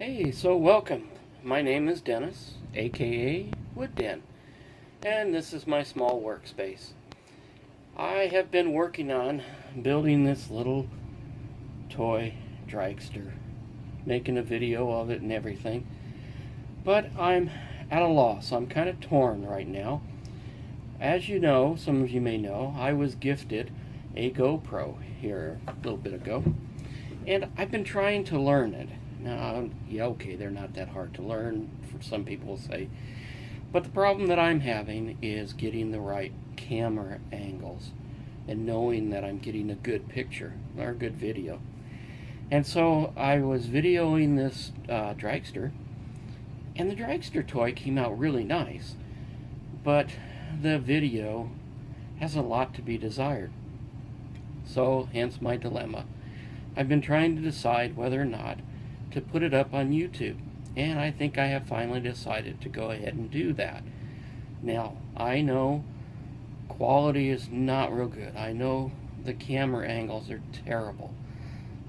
Hey, so welcome. My name is Dennis, aka Wood Den, and this is my small workspace. I have been working on building this little toy dragster, making a video of it and everything, but I'm at a loss. I'm kind of torn right now. As you know, some of you may know, I was gifted a GoPro here a little bit ago, and I've been trying to learn it. Now, yeah, okay, they're not that hard to learn, for some people say. But the problem that I'm having is getting the right camera angles and knowing that I'm getting a good picture or a good video. And so I was videoing this dragster, and the dragster toy came out really nice. But the video has a lot to be desired. So, hence my dilemma. I've been trying to decide whether or not to put it up on YouTube, and I think I have finally decided to go ahead and do that. Now, I know quality is not real good. I know the camera angles are terrible.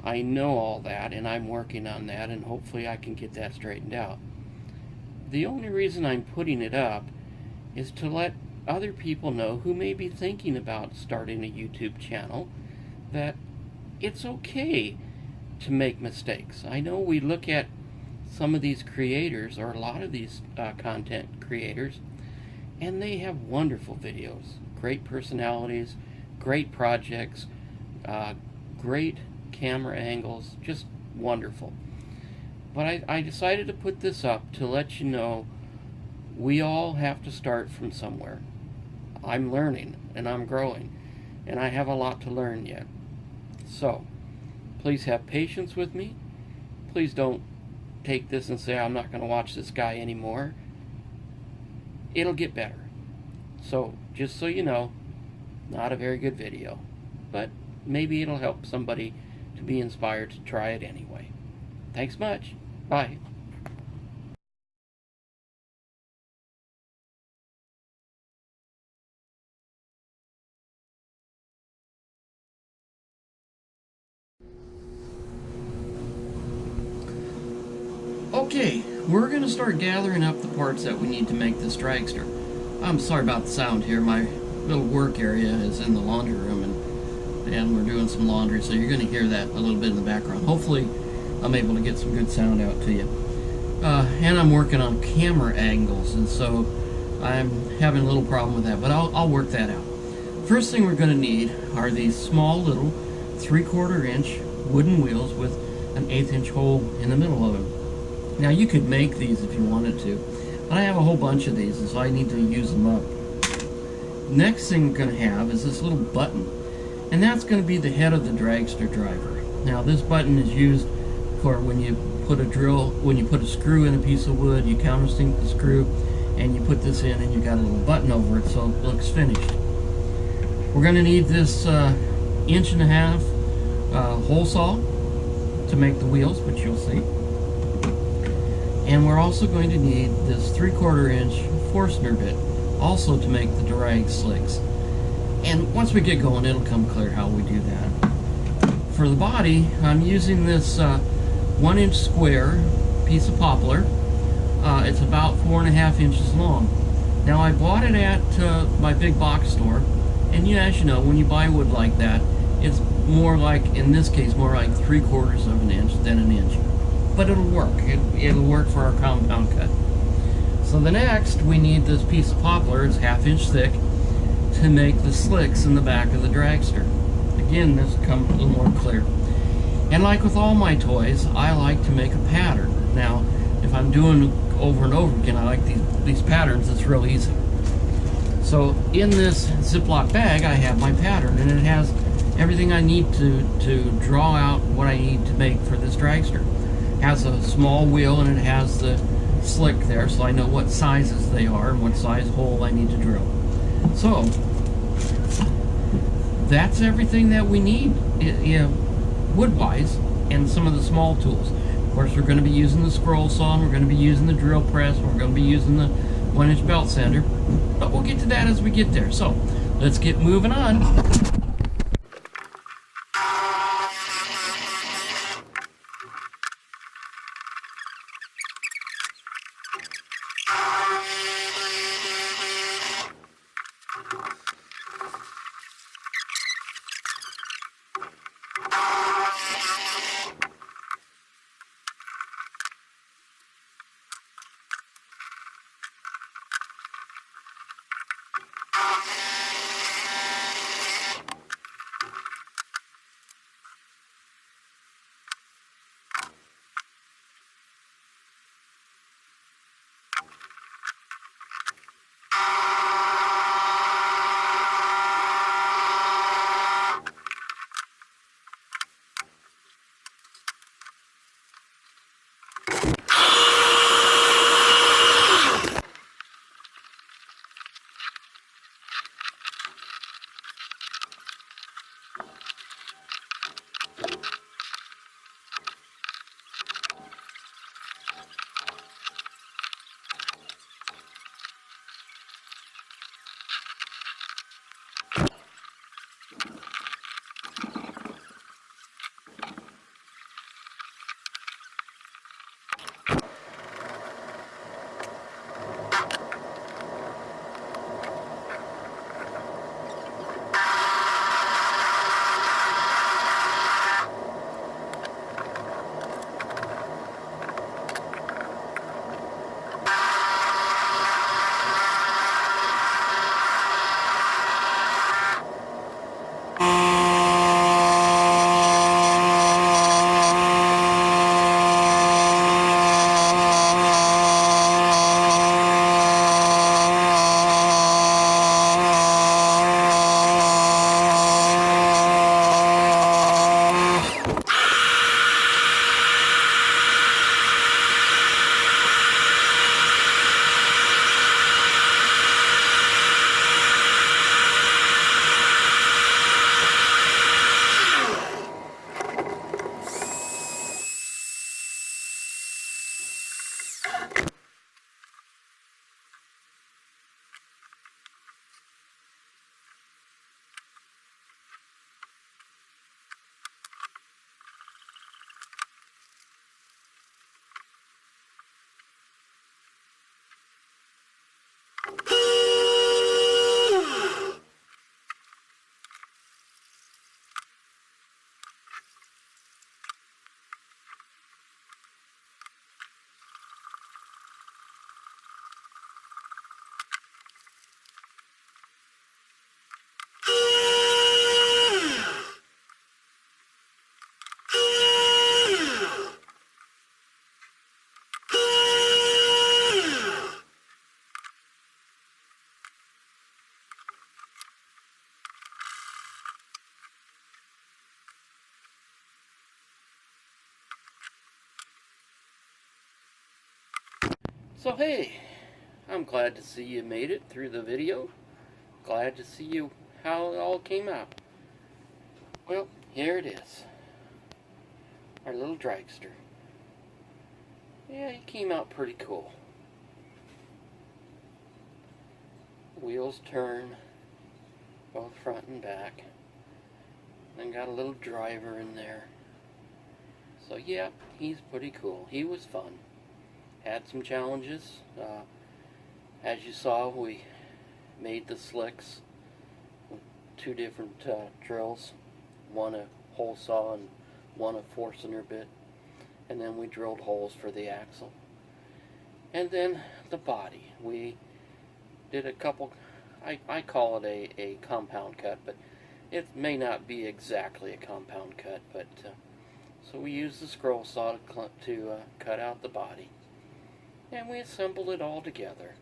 I know all that, and I'm working on that, and hopefully I can get that straightened out. The only reason I'm putting it up is to let other people know who may be thinking about starting a YouTube channel that it's okay to make mistakes. I know we look at some of these creators, or a lot of these content creators, and they have wonderful videos, great personalities, great projects, great camera angles, just wonderful. But I decided to put this up to let you know we all have to start from somewhere. I'm learning and I'm growing, and I have a lot to learn yet. So please have patience with me. Please don't take this and say, I'm not going to watch this guy anymore. It'll get better. So, just so you know, not a very good video, but maybe it'll help somebody to be inspired to try it anyway. Thanks much. Bye. Okay, we're going to start gathering up the parts that we need to make this dragster. I'm sorry about the sound here. My little work area is in the laundry room, and we're doing some laundry, so you're going to hear that a little bit in the background. Hopefully I'm able to get some good sound out to you. And I'm working on camera angles, and so I'm having a little problem with that, but I'll work that out. First thing we're going to need are these small little 3/4 inch wooden wheels with an 1/8 inch hole in the middle of them. Now, you could make these if you wanted to, but I have a whole bunch of these, and so I need to use them up. Next thing we're going to have is this little button, and that's going to be the head of the dragster driver. Now, this button is used for when you put a screw in a piece of wood, you countersink the screw, and you put this in, and you got a little button over it, so it looks finished. We're going to need this 1.5 inch hole saw to make the wheels, which you'll see. And we're also going to need this 3/4 inch Forstner bit, also to make the drag slicks. And once we get going, it'll come clear how we do that. For the body, I'm using this 1 inch square piece of poplar. It's about 4.5 inches long. Now, I bought it at my big box store, and as you know, when you buy wood like that, it's more like, in this case, more like 3/4 of an inch than an inch. But it'll work. It'll work for our compound cut. So the next, we need this piece of poplar. It's 1/2 inch thick to make the slicks in the back of the dragster. Again, this comes a little more clear. And like with all my toys, I like to make a pattern. Now, if I'm doing over and over again, I like these patterns. It's real easy. So in this Ziploc bag, I have my pattern, and it has everything I need to draw out what I need to make for this dragster. It has a small wheel, and it has the slick there, so I know what sizes they are and what size hole I need to drill. So that's everything that we need, wood-wise, and some of the small tools. Of course, we're going to be using the scroll saw, and we're going to be using the drill press, and we're going to be using the 1 inch belt sander, but we'll get to that as we get there. So let's get moving on. So hey, I'm glad to see you made it through the video. Glad to see you how it all came out. Well, here it is. Our little dragster. Yeah, he came out pretty cool. Wheels turn, both front and back. And got a little driver in there. So yeah, he's pretty cool. He was fun. Had some challenges. As you saw, we made the slicks with two different drills. One a hole saw and one a Forstner bit. And then we drilled holes for the axle. And then the body. We did a couple, I call it a compound cut, but it may not be exactly a compound cut. But so we used the scroll saw to cut out the body. And we assembled it all together.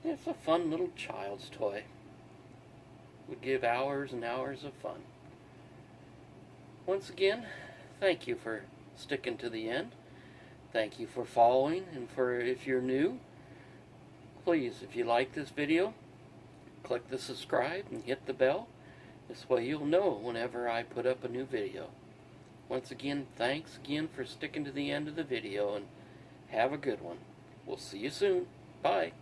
It's a fun little child's toy. Would give hours and hours of fun. Once again, thank you for sticking to the end. Thank you for following, and for if you're new, please, if you like this video, click the subscribe and hit the bell. This way you'll know whenever I put up a new video. Once again, thanks again for sticking to the end of the video, and have a good one. We'll see you soon. Bye.